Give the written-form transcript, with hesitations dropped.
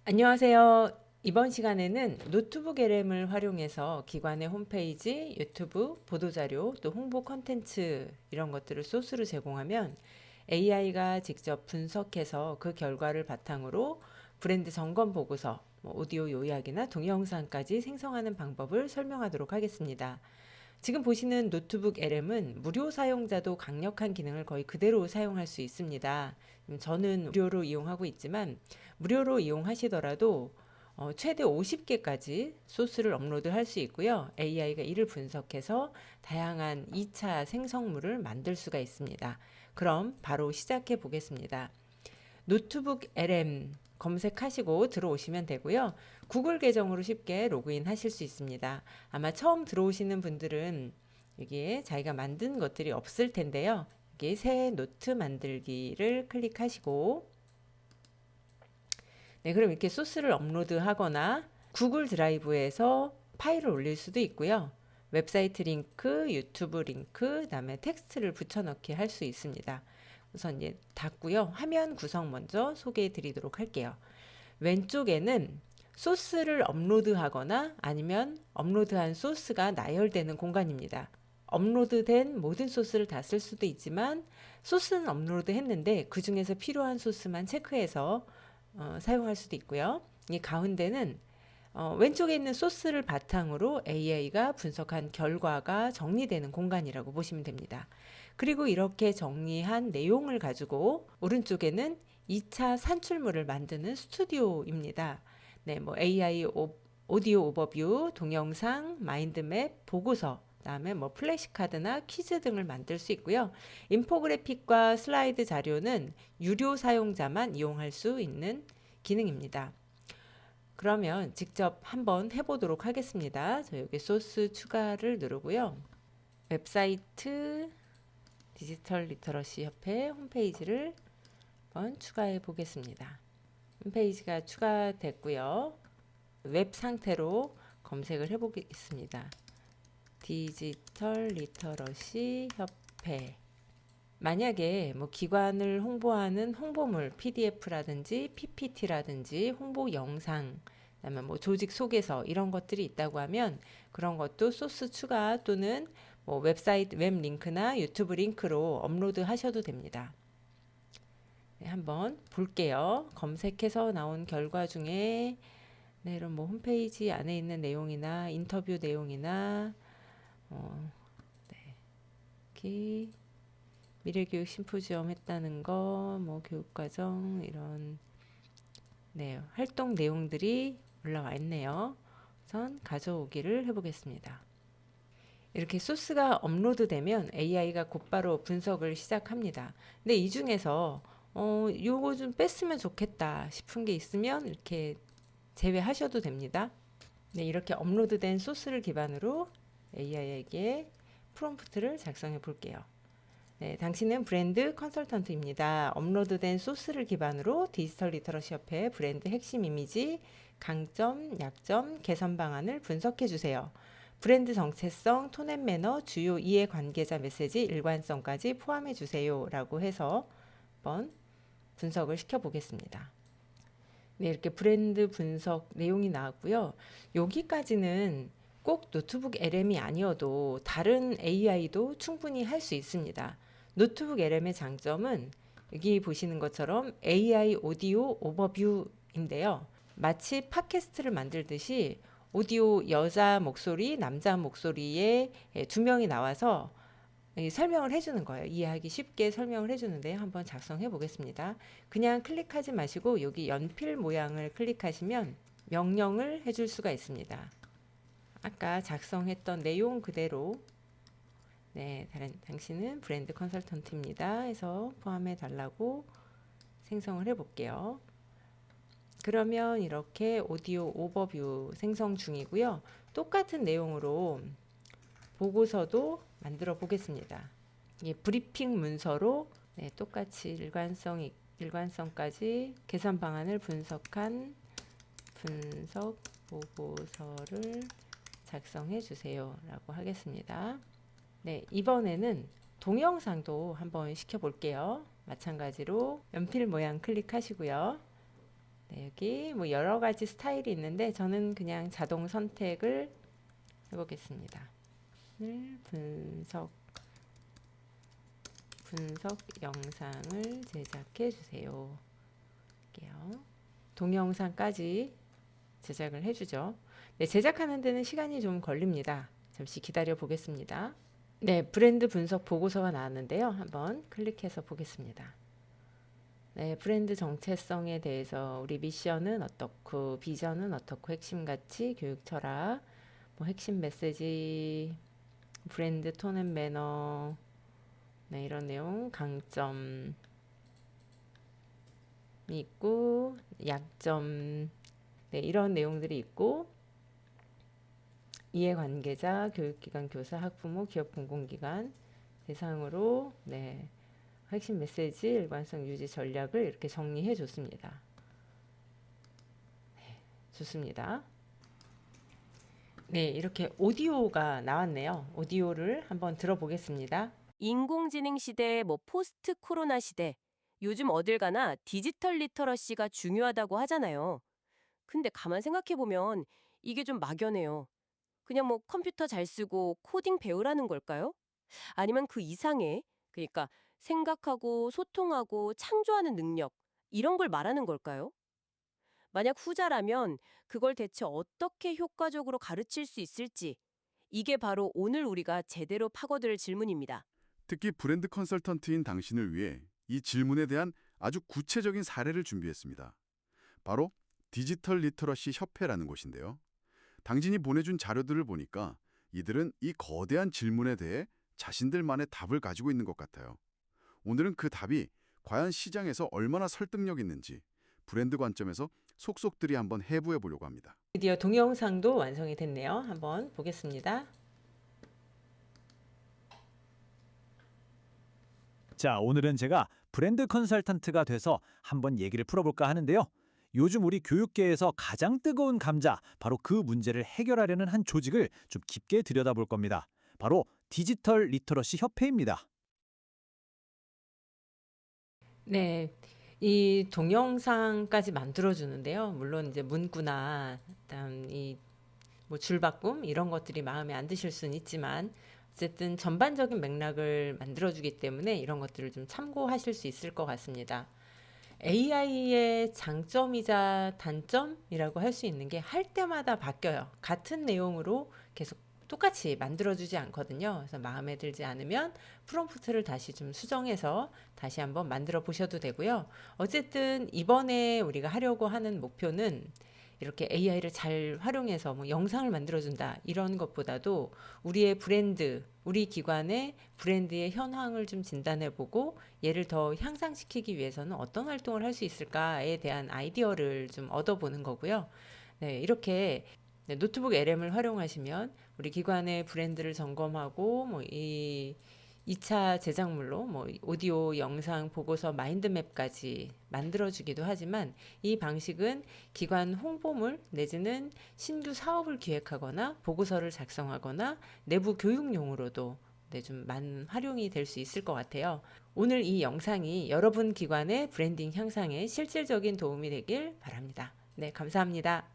안녕하세요. 이번 시간에는 노트북 LM을 활용해서 기관의 홈페이지, 유튜브, 보도자료, 또 홍보 컨텐츠 이런 것들을 소스로 제공하면 AI가 직접 분석해서 그 결과를 바탕으로 브랜드 점검 보고서, 오디오 요약이나 동영상까지 생성하는 방법을 설명하도록 하겠습니다. 지금 보시는 노트북 LM은 무료 사용자도 강력한 기능을 거의 그대로 사용할 수 있습니다. 저는 무료로 이용하고 있지만 무료로 이용하시더라도 최대 50개까지 소스를 업로드할 수 있고요. AI가 이를 분석해서 다양한 2차 생성물을 만들 수가 있습니다. 그럼 바로 시작해 보겠습니다. 노트북 LM 검색하시고 들어오시면 되고요. 구글 계정으로 쉽게 로그인 하실 수 있습니다. 아마 처음 들어오시는 분들은 여기에 자기가 만든 것들이 없을 텐데요. 여기 새 노트 만들기를 클릭하시고 네, 그럼 이렇게 소스를 업로드하거나 구글 드라이브에서 파일을 올릴 수도 있고요. 웹사이트 링크, 유튜브 링크, 그다음에 텍스트를 붙여넣기 할 수 있습니다. 우선 이제 닫고요. 화면 구성 먼저 소개해 드리도록 할게요. 왼쪽에는 소스를 업로드하거나 아니면 업로드한 소스가 나열되는 공간입니다. 업로드된 모든 소스를 다 쓸 수도 있지만 소스는 업로드 했는데 그 중에서 필요한 소스만 체크해서 사용할 수도 있고요. 이 가운데는 왼쪽에 있는 소스를 바탕으로 AI가 분석한 결과가 정리되는 공간이라고 보시면 됩니다. 그리고 이렇게 정리한 내용을 가지고 오른쪽에는 2차 산출물을 만드는 스튜디오입니다. 네, 뭐 AI 오디오 오버뷰, 동영상, 마인드맵, 보고서, 그다음에 뭐 플래시카드나 퀴즈 등을 만들 수 있고요. 인포그래픽과 슬라이드 자료는 유료 사용자만 이용할 수 있는 기능입니다. 그러면 직접 한번 해보도록 하겠습니다. 저 여기 소스 추가를 누르고요. 웹사이트 디지털 리터러시 협회 홈페이지를 한번 추가해 보겠습니다. 홈페이지가 추가됐고요. 웹 상태로 검색을 해 보겠습니다. 디지털 리터러시 협회. 만약에 뭐 기관을 홍보하는 홍보물 PDF라든지 PPT라든지 홍보 영상, 그다음에 뭐 조직 소개서 이런 것들이 있다고 하면 그런 것도 소스 추가 또는 뭐 웹사이트 웹 링크나 유튜브 링크로 업로드 하셔도 됩니다. 네, 한번 볼게요. 검색해서 나온 결과 중에 네, 이런 뭐 홈페이지 안에 있는 내용이나 인터뷰 내용이나 네, 미래교육 심포지엄 했다는 거, 뭐 교육과정 이런 네, 활동 내용들이 올라와 있네요. 우선 가져오기를 해보겠습니다. 이렇게 소스가 업로드되면 AI가 곧바로 분석을 시작합니다. 근데 이 중에서 요거 좀 뺐으면 좋겠다 싶은 게 있으면 이렇게 제외하셔도 됩니다. 네, 이렇게 업로드된 소스를 기반으로 AI에게 프롬프트를 작성해 볼게요. 네, 당신은 브랜드 컨설턴트입니다. 업로드된 소스를 기반으로 디지털 리터러시 협회 브랜드 핵심 이미지, 강점, 약점, 개선 방안을 분석해 주세요. 브랜드 정체성, 톤 앤 매너, 주요 이해 관계자 메시지, 일관성까지 포함해 주세요. 라고 해서 한번 분석을 시켜 보겠습니다. 네, 이렇게 브랜드 분석 내용이 나왔고요. 여기까지는 꼭 노트북 LM이 아니어도 다른 AI도 충분히 할 수 있습니다. 노트북 LM의 장점은 여기 보시는 것처럼 AI 오디오 오버뷰인데요. 마치 팟캐스트를 만들듯이 오디오 여자 목소리, 남자 목소리에 두 명이 나와서 설명을 해주는 거예요. 이해하기 쉽게 설명을 해주는데 한번 작성해 보겠습니다. 그냥 클릭하지 마시고 여기 연필 모양을 클릭하시면 명령을 해줄 수가 있습니다. 아까 작성했던 내용 그대로 네, 당신은 브랜드 컨설턴트입니다 해서 포함해 달라고 생성을 해 볼게요. 그러면 이렇게 오디오 오버뷰 생성 중이고요. 똑같은 내용으로 보고서도 만들어 보겠습니다. 브리핑 문서로 네, 똑같이 일관성까지 개선 방안을 분석한 분석 보고서를 작성해 주세요 라고 하겠습니다. 네, 이번에는 동영상도 한번 시켜 볼게요. 마찬가지로 연필 모양 클릭하시고요. 네, 여기 뭐 여러 가지 스타일이 있는데 저는 그냥 자동 선택을 해보겠습니다. 분석 영상을 제작해 주세요. 할게요. 동영상까지 제작을 해주죠. 네, 제작하는 데는 시간이 좀 걸립니다. 잠시 기다려 보겠습니다. 네, 브랜드 분석 보고서가 나왔는데요. 한번 클릭해서 보겠습니다. 네, 브랜드 정체성에 대해서 우리 미션은 어떻고 비전은 어떻고 핵심 가치, 교육 철학, 뭐 핵심 메시지, 브랜드 톤 앤 매너, 네, 이런 내용, 강점이 있고 약점, 네, 이런 내용들이 있고 이해관계자, 교육기관, 교사, 학부모, 기업 공공기관 대상으로 네, 핵심 메시지, 일관성 유지 전략을 이렇게 정리해 줬습니다. 네, 좋습니다. 네, 이렇게 오디오가 나왔네요. 오디오를 한번 들어보겠습니다. 인공지능 시대, 포스트 코로나 시대, 요즘 어딜 가나 디지털 리터러시가 중요하다고 하잖아요. 근데 가만 생각해보면 이게 좀 막연해요. 그냥 컴퓨터 잘 쓰고 코딩 배우라는 걸까요? 아니면 그 이상의, 그러니까 생각하고 소통하고 창조하는 능력, 이런 걸 말하는 걸까요? 만약 후자라면 그걸 대체 어떻게 효과적으로 가르칠 수 있을지, 이게 바로 오늘 우리가 제대로 파고들 질문입니다. 특히 브랜드 컨설턴트인 당신을 위해 이 질문에 대한 아주 구체적인 사례를 준비했습니다. 바로 디지털 리터러시 협회라는 곳인데요. 당신이 보내준 자료들을 보니까 이들은 이 거대한 질문에 대해 자신들만의 답을 가지고 있는 것 같아요. 오늘은 그 답이 과연 시장에서 얼마나 설득력 있는지 브랜드 관점에서 속속들이 한번 해부해 보려고 합니다. 드디어 동영상도 완성이 됐네요. 한번 보겠습니다. 자, 오늘은 제가 브랜드 컨설턴트가 돼서 한번 얘기를 풀어볼까 하는데요. 요즘 우리 교육계에서 가장 뜨거운 감자, 바로 그 문제를 해결하려는 한 조직을 좀 깊게 들여다볼 겁니다. 바로 디지털 리터러시 협회입니다. 네, 이 동영상까지 만들어주는데요. 물론 이제 문구나 그다음 이 뭐 줄바꿈 이런 것들이 마음에 안 드실 수는 있지만 어쨌든 전반적인 맥락을 만들어주기 때문에 이런 것들을 좀 참고하실 수 있을 것 같습니다. AI의 장점이자 단점이라고 할 수 있는 게 할 때마다 바뀌어요. 같은 내용으로 계속 똑같이 만들어주지 않거든요. 그래서 마음에 들지 않으면 프롬프트를 다시 좀 수정해서 다시 한번 만들어 보셔도 되고요. 어쨌든 이번에 우리가 하려고 하는 목표는 이렇게 AI를 잘 활용해서 뭐 영상을 만들어준다 이런 것보다도 우리의 브랜드, 우리 기관의 브랜드의 현황을 좀 진단해보고 얘를 더 향상시키기 위해서는 어떤 활동을 할 수 있을까에 대한 아이디어를 좀 얻어보는 거고요. 네, 이렇게 네, 노트북 LM을 활용하시면 우리 기관의 브랜드를 점검하고 뭐 이 2차 제작물로 뭐 오디오, 영상, 보고서, 마인드맵까지 만들어주기도 하지만 이 방식은 기관 홍보물 내지는 신규 사업을 기획하거나 보고서를 작성하거나 내부 교육용으로도 네, 좀 많은 활용이 될 수 있을 것 같아요. 오늘 이 영상이 여러분 기관의 브랜딩 향상에 실질적인 도움이 되길 바랍니다. 네, 감사합니다.